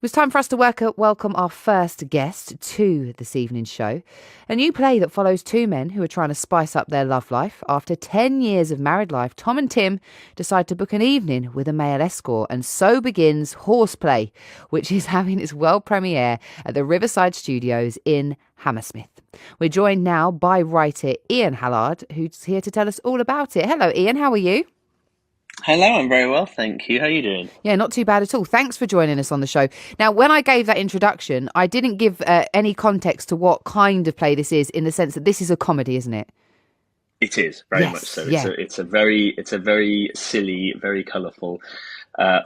It's time for us to welcome our first guest to this evening's show. A new play that follows two men who are trying to spice up their love life. After 10 years of married life, Tom and Tim decide to book an evening with a male escort, and so begins Horseplay, which is having its world premiere at the Riverside Studios in Hammersmith. We're joined now by writer Ian Hallard, who's here to tell us all about it. Hello, Ian. How are you? Hello, I'm very well, thank you. How are you doing? Yeah, not too bad at all. Thanks for joining us on the show. Now, when I gave that introduction, I didn't give any context to what kind of play this is, in the sense that this is a comedy, isn't it? It is very much Yes, so. yeah. It's a very silly, very colourful,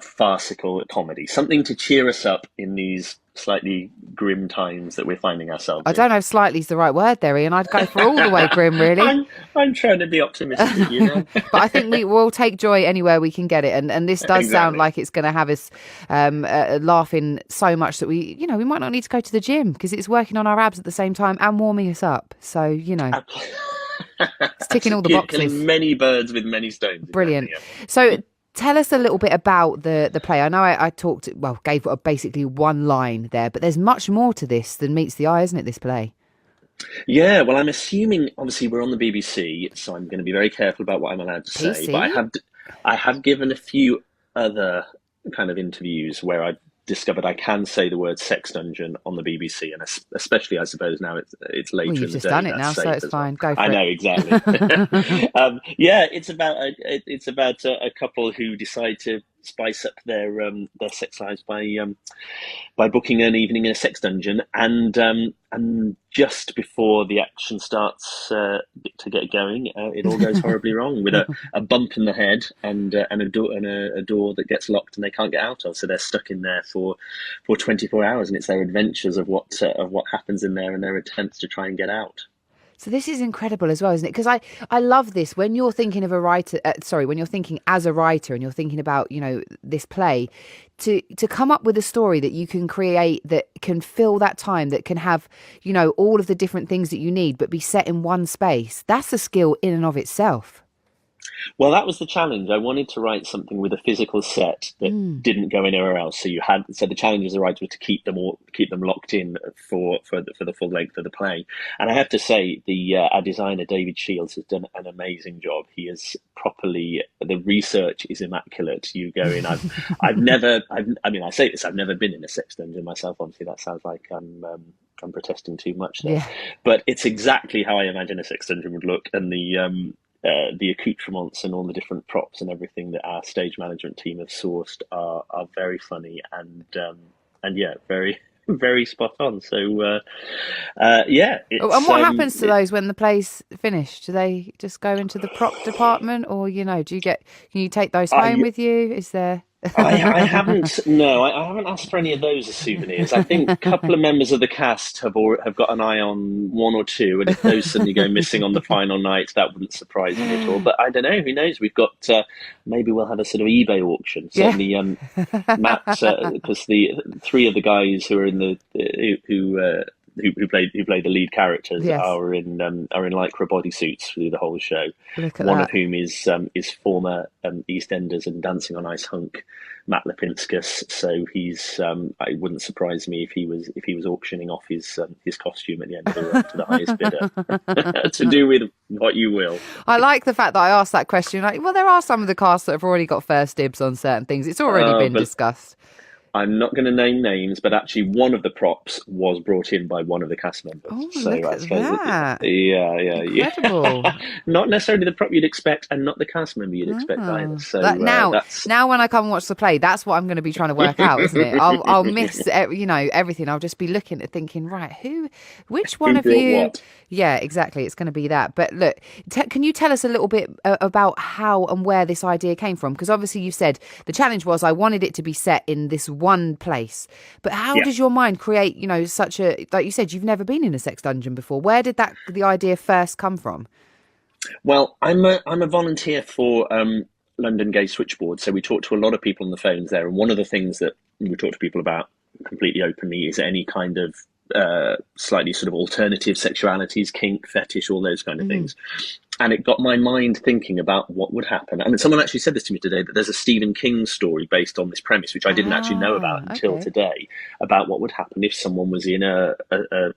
farcical comedy. Something to cheer us up in these slightly grim times that we're finding ourselves I in. don't know if slightly is the right word there, Ian. I'd go for all the way grim, really. I'm trying to be optimistic, you know. But I think we will take joy anywhere we can get it. And this does sound Exactly. like it's going to have us laughing so much that we might not need to go to the gym, because it's working on our abs at the same time and warming us up. So, it's ticking all the Killing boxes. many birds with many stones. Brilliant. Exactly, So tell us a little bit about the play. I know I gave basically one line there, but there's much more to this than meets the eye, isn't it, this play? yeah. Well, I'm assuming obviously we're on the BBC, so I'm going to be very careful about what I'm allowed to say. But PC? I have given a few other kind of interviews where I discovered I can say the word sex dungeon on the BBC, and especially I suppose now it's Well, later you've in the just day. done it That's now, so safe it's as well. fine. Go I for know exactly. it. Yeah, it's about a couple who decide to spice up their sex lives by booking an evening in a sex dungeon, and just before the action starts to get going, it all goes horribly wrong with a bump in the head and a door that gets locked and they can't get out of, so they're stuck in there for 24 hours, and it's their adventures of what happens in there and their attempts to try and get out. So this is incredible as well, isn't it? Because I love this when you're thinking of a writer. When you're thinking as a writer and you're thinking about this play, to come up with a story that you can create that can fill that time, that can have all of the different things that you need, but be set in one space. That's a skill in and of itself. Well, that was the challenge. I wanted to write something with a physical set that didn't go anywhere else. So the challenge as a writer was to keep them locked in for the full length of the play. And I have to say, the our designer David Shields has done an amazing job. He is properly, the research is immaculate. You go in. I say this. I've never been in a sex dungeon myself. Obviously, that sounds like I'm protesting too much there, Yeah. but it's exactly how I imagine a sex dungeon would look, and the accoutrements and all the different props and everything that our stage management team have sourced are very funny and yeah, very very spot on. So yeah, Oh, and what happens to those when the play's finished? Do they just go into the prop department, or can you take those home I with you? Is there? I haven't. No, I haven't asked for any of those as souvenirs. I think a couple of members of the cast have got an eye on one or two, and if those suddenly go missing on the final night, that wouldn't surprise me at all. But I don't know. Who knows? We've got maybe we'll have a sort of eBay auction. Yeah. Certainly, Matt, because the three of the guys who are in who play the lead characters Yes. are in lycra bodysuits through the whole show. Look at One that. of whom is former EastEnders and Dancing on Ice hunk Matt Lipinskis. So he's it wouldn't surprise me if he was auctioning off his costume at the end of the run to the highest bidder. To do with what you will. I like the fact that I asked that question. Like, well, there are some of the cast that have already got first dibs on certain things. It's already been But discussed. I'm not going to name names, but actually one of the props was brought in by one of the cast members. Oh, So look I at suppose, that. yeah. Incredible. Not necessarily the prop you'd expect, and not the cast member you'd expect either. So that's Now when I come and watch the play, that's what I'm going to be trying to work out, isn't it? I'll miss everything. I'll just be looking at thinking, right, which one who of brought you? what. Yeah, exactly. It's going to be that. But look, can you tell us a little bit about how and where this idea came from? Because obviously you said the challenge was I wanted it to be set in this one place. But how Yeah. does your mind create, such a, like you said, you've never been in a sex dungeon before. Where did the idea first come from? Well, I'm a volunteer for London Gay Switchboard, so we talk to a lot of people on the phones there, and one of the things that we talk to people about completely openly is any kind of slightly sort of alternative sexualities, kink, fetish, all those kind of things. and it got my mind thinking about what would happen. I mean, someone actually said this to me today, that there's a Stephen King story based on this premise, which I didn't actually know about until Okay. today, about what would happen if someone was in a kind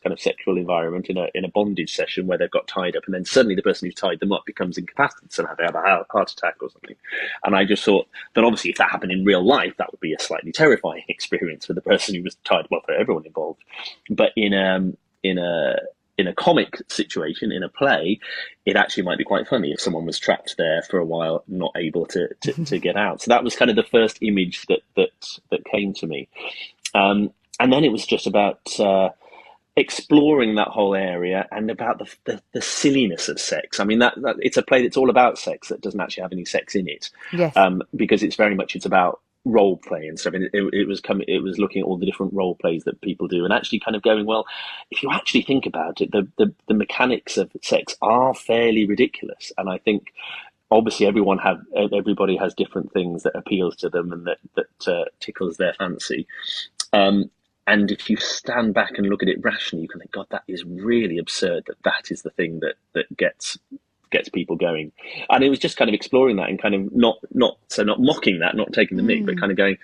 of sexual environment in a bondage session where they've got tied up, and then suddenly the person who tied them up becomes incapacitated somehow. They have a heart attack or something. And I just thought that obviously if that happened in real life, that would be a slightly terrifying experience for the person who was tied, well, for everyone involved. But in a comic situation, in a play, it actually might be quite funny if someone was trapped there for a while, not able to get out. So that was kind of the first image that came to me. And then it was just about exploring that whole area and about the silliness of sex. I mean, that it's a play that's all about sex that doesn't actually have any sex in it, Yes. because it's about role play and stuff. And it was looking at all the different role plays that people do, and actually kind of going, well, if you actually think about it, the mechanics of sex are fairly ridiculous. And I think obviously everybody has different things that appeals to them and that tickles their fancy. And if you stand back and look at it rationally, you can think, God, that is really absurd. That is the thing that gets people going. And it was just kind of exploring that and kind of not mocking that, not taking the mick, but kind of going,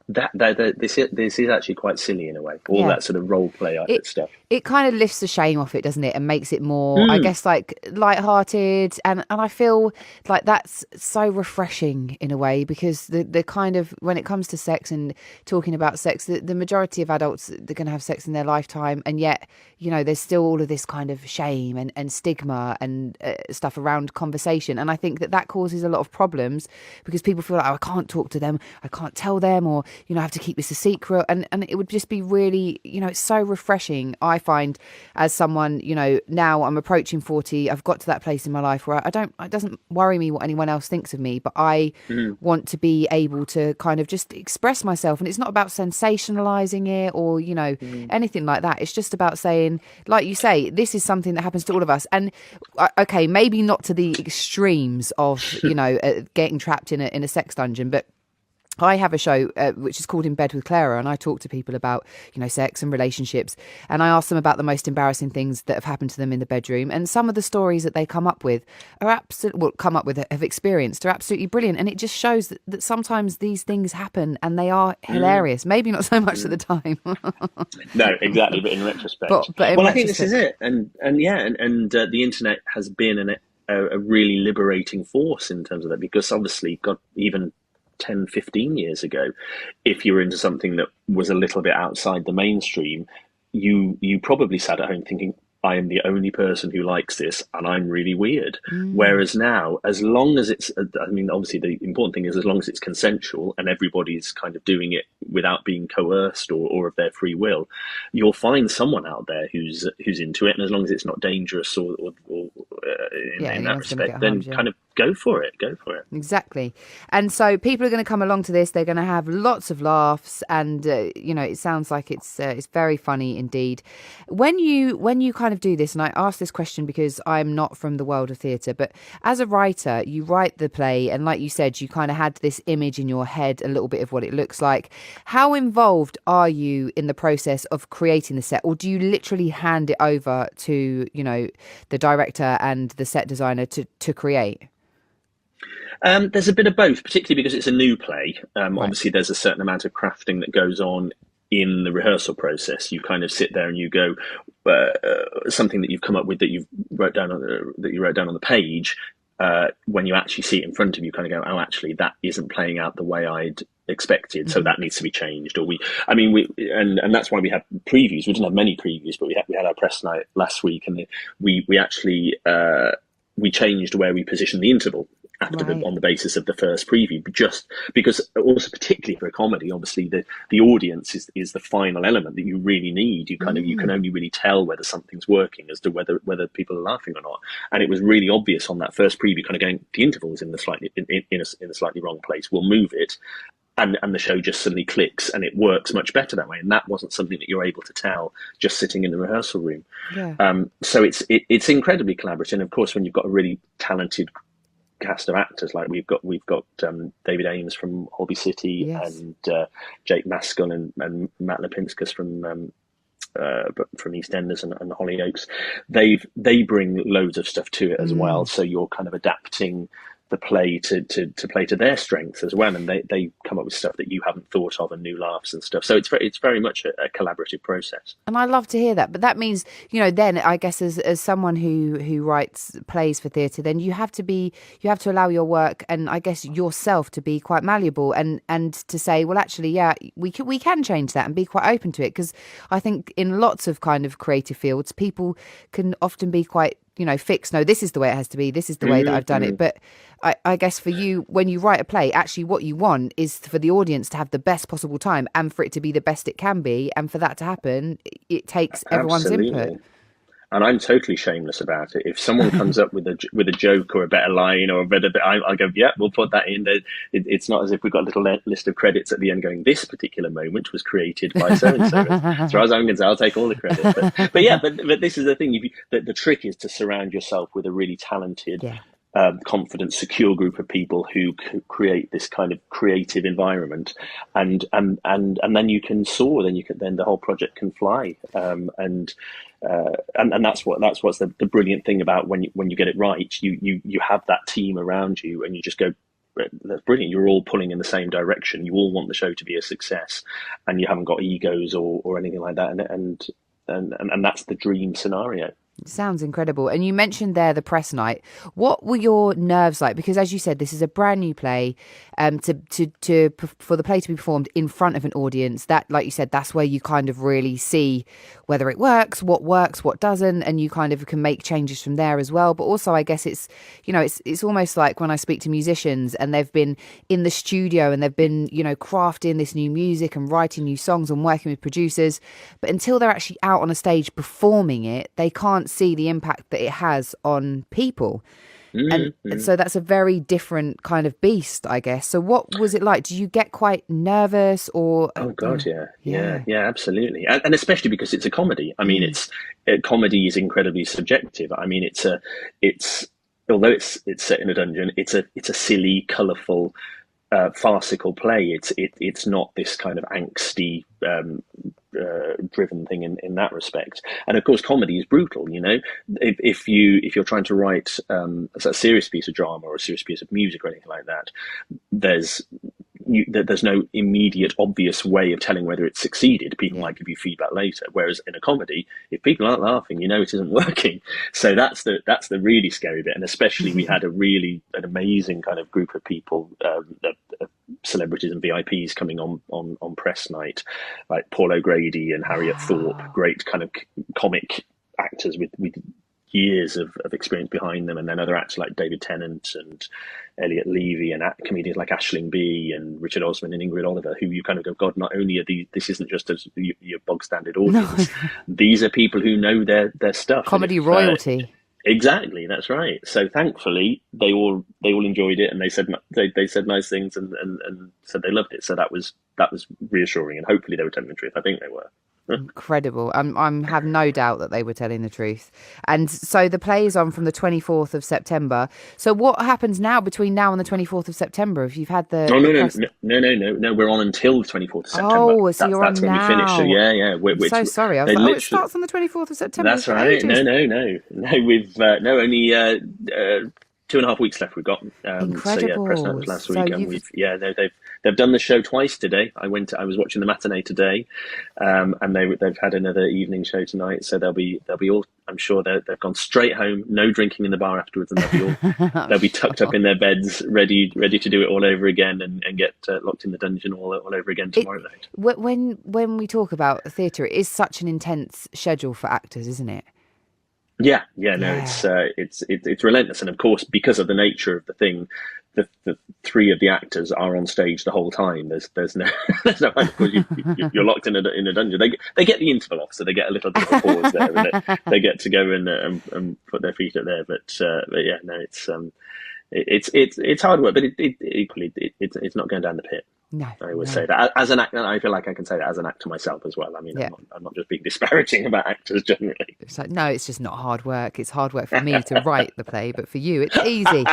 this is actually quite silly in a way. All that sort of role play stuff. It kind of lifts the shame off it, doesn't it, and makes it more, I guess, like lighthearted. And I feel like that's so refreshing in a way, because the kind of, when it comes to sex and talking about sex, the majority of adults, they're going to have sex in their lifetime, and yet, you know, there's still all of this kind of shame and stigma and stuff around conversation. And I think that causes a lot of problems, because people feel like, oh, I can't talk to them, I can't tell them, or, you know, I have to keep this a secret. And it would just be really, you know, it's so refreshing, I find, as someone, you know, now I'm approaching 40, I've got to that place in my life where it doesn't worry me what anyone else thinks of me, but I want to be able to kind of just express myself. And it's not about sensationalizing it or, you know, anything like that. It's just about saying, like you say, this is something that happens to all of us. And okay, maybe not to the extremes of, you know, getting trapped in a sex dungeon, but I have a show which is called In Bed with Claira, and I talk to people about, you know, sex and relationships, and I ask them about the most embarrassing things that have happened to them in the bedroom, and some of the stories that they have experienced are absolutely brilliant, and it just shows that sometimes these things happen and they are hilarious. Maybe not so much at the time. No, exactly, but in retrospect. But I think this is it, and the internet has been a really liberating force in terms of that, because obviously, even 10, 15 years ago, if you were into something that was a little bit outside the mainstream, you probably sat at home thinking, I am the only person who likes this and I'm really weird. Whereas now, as long as it's, I mean, obviously the important thing is as long as it's consensual and everybody's kind of doing it without being coerced or of their free will, you'll find someone out there who's into it. And as long as it's not dangerous or in that respect, then kind of go for it. Exactly. And so people are going to come along to this. They're going to have lots of laughs, and you know, it sounds like it's very funny indeed. When you kind of do this, and I ask this question because I'm not from the world of theatre, but as a writer, you write the play, and like you said, you kind of had this image in your head, a little bit of what it looks like. How involved are you in the process of creating the set, or do you literally hand it over to, you know, the director and the set designer to create? There's a bit of both, particularly because it's a new play. Right. Obviously, there's a certain amount of crafting that goes on in the rehearsal process. You kind of sit there and you go, something that you've come up with that you wrote down on the page. When you actually see it in front of you, kind of go, oh, actually, that isn't playing out the way I'd expected, so that needs to be changed. And that's why we have previews. We didn't have many previews, but we had our press night last week, and we actually we changed where we positioned the interval on the basis of the first preview, just because, also particularly for a comedy, obviously the audience is the final element that you really need. You can only really tell whether something's working as to whether people are laughing or not. And it was really obvious on that first preview, kind of going, the interval is in the slightly wrong place. We'll move it. And the show just suddenly clicks, and it works much better that way. And that wasn't something that you're able to tell just sitting in the rehearsal room. Yeah. So it's incredibly collaborative. And of course, when you've got a really talented cast of actors, like we've got David Ames from Holby City, yes, and Jake Maskell and Matt Lipinskis from but from EastEnders and Hollyoaks, they bring loads of stuff to it as well. So you're kind of adapting the play to play to their strengths as well, and they come up with stuff that you haven't thought of and new laughs and stuff. So it's very much a collaborative process. And I love to hear that. But that means, then I guess as someone who writes plays for theatre, then you have to allow your work and I guess yourself to be quite malleable and to say, well, actually, yeah, we can change that and be quite open to it. Because I think in lots of kind of creative fields, people can often be quite fixed. No, this is the way it has to be. This is the way that I've done it. But I guess for you, when you write a play, actually what you want is for the audience to have the best possible time and for it to be the best it can be. And for that to happen, it takes everyone's input. And I'm totally shameless about it. If someone comes up with a joke or a better line or a better bit, I'll go, yeah, we'll put that in. It's not as if we've got a little list of credits at the end going, this particular moment was created by so-and-so. As far as I'm concerned, I'll take all the credit. But this is the thing. The trick is to surround yourself with a really talented, confident, secure group of people who create this kind of creative environment, and then you can soar. Then the whole project can fly. And that's what's the brilliant thing about when you get it right. You have that team around you, and you just go, that's brilliant. You're all pulling in the same direction. You all want the show to be a success, and you haven't got egos or anything like that. And that's the dream scenario. Sounds incredible. And you mentioned there the press night. What were your nerves like? Because as you said, this is a brand new play. For the play to be performed in front of an audience, that, like you said, that's where you kind of really see whether it works, what doesn't, and you kind of can make changes from there as well. But also, I guess it's almost like when I speak to musicians and they've been in the studio and they've been crafting this new music and writing new songs and working with producers, but until they're actually out on a stage performing it, they can't see the impact that it has on people. And so that's a very different kind of beast, I guess. So what was it like? Did you get quite nervous or? Oh God, yeah, absolutely. And especially because it's a comedy. I mean, comedy is incredibly subjective. I mean, it's although it's set in a dungeon, it's a silly, colourful, farcical play. It's not this kind of angsty, driven thing in that respect. And of course, comedy is brutal. If you're trying to write a serious piece of drama or a serious piece of music or anything like that, there's no immediate obvious way of telling whether it's succeeded. People might give you feedback later, whereas in a comedy, if people aren't laughing, it isn't working. So that's the really scary bit. And especially we had an amazing kind of group of people, celebrities and VIPs coming on press night, like Paul O'Grady and Harriet Thorpe, great kind of comic actors with years of experience behind them, and then other actors like David Tennant and Elliot Levy, and comedians like Aisling Bea and Richard Osman and Ingrid Oliver, who you kind of go, God, not only are this isn't just your bog standard audience, these are people who know their stuff. Comedy royalty. Exactly, that's right. So thankfully, they all enjoyed it, and they said nice things and said they loved it. So that was reassuring, and hopefully they were telling the truth. I think they were. Incredible. I have no doubt that they were telling the truth. And so the play is on from the 24th of September. So what happens now between now and the 24th of September? If you've had the... No, we're on until the 24th of September. Oh, so you're that's on when now. we finish. So yeah. I'm so sorry. I was like, it starts on the 24th of September. That's right. No, we've only 2.5 weeks left. We've got incredible. So yeah, press night was last week, and they've done the show twice today. I was watching the matinee today, and they've had another evening show tonight. So they'll be all. I'm sure they've gone straight home, no drinking in the bar afterwards, and they'll be tucked up in their beds, ready to do it all over again and get locked in the dungeon all over again tomorrow night. When we talk about theatre, it is such an intense schedule for actors, isn't it? Yeah. It's relentless, and of course, because of the nature of the thing, the three of the actors are on stage the whole time. There's no of course you're locked in a dungeon. They get the interval off, so they get a little bit of a pause there, and they get to go and put their feet up there. But yeah, no, it's hard work, but equally it's not going down the pit. No, I always no. say that as an actor, and I feel like I can say that as an actor myself as well. I mean, Yeah. I'm not just being disparaging about actors generally. It's like, no, it's just not hard work. It's hard work for me to write the play, but for you, it's easy.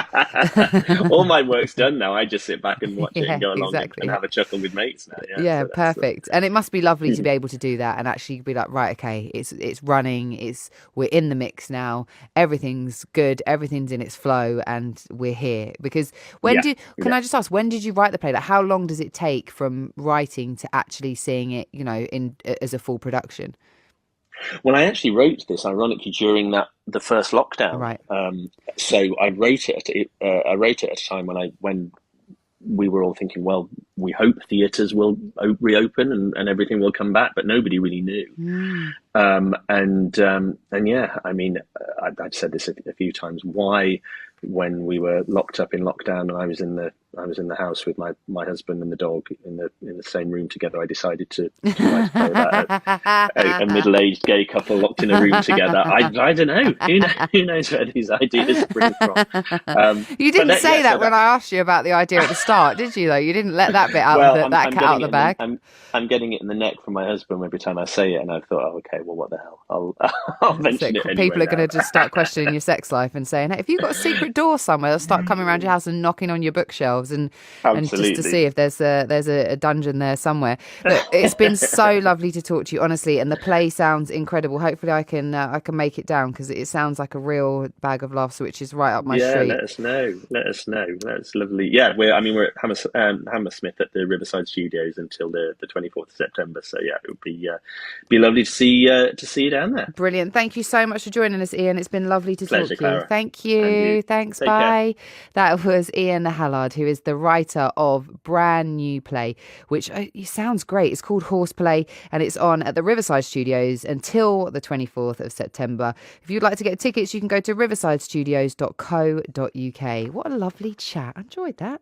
All my work's done now. I just sit back and watch it and Yeah, go along and exactly. have a chuckle with mates now. Yeah, Yeah, so that's perfect. And it must be lovely to be able to do that and actually be like, right, okay, it's running, we're in the mix now, everything's good, everything's in its flow, and we're here. Because yeah, can yeah. I just ask, when did you write the play? Like, how long does it take from writing to actually seeing it, in as a full production? Well, I actually wrote this ironically during the first lockdown. Right. So I wrote it at a time when we were all thinking, well, we hope theatres will reopen and everything will come back, but nobody really knew. Mm. And yeah, I mean, I've said this a few times. Why, when we were locked up in lockdown and I was in the house with my husband and the dog in the same room together, I decided to write a play about a middle-aged gay couple locked in a room together. I don't know. Who knows where these ideas spring from? You didn't say that when I asked you about the idea at the start, did you? Though you didn't let that bit out well, that cat out of the bag. I'm getting it in the neck from my husband every time I say it, and I thought, oh, okay, well, what the hell? I'll mention it anyway. People are going to just start questioning your sex life and saying, "Hey, if you've got a secret door somewhere, they'll start coming around your house and knocking on your bookshelves and just to see if there's a dungeon there somewhere." Look, it's been so lovely to talk to you, honestly, and the play sounds incredible. Hopefully, I can make it down because it sounds like a real bag of laughs, which is right up my street. Yeah, let us know. That's lovely. Yeah, we're at Hammersmith at the Riverside Studios until the 24th of September. So yeah, it would be lovely to see you down there. Brilliant. Thank you so much for joining us, Ian. It's been lovely to Pleasure, talk to you. Claira. Thank you. Thanks. Take Bye. care. That was Ian Hallard, who is the writer of brand new play, which sounds great. It's called Horseplay, and it's on at the Riverside Studios until the 24th of September. If you'd like to get tickets, you can go to riversidestudios.co.uk. What a lovely chat. I enjoyed that.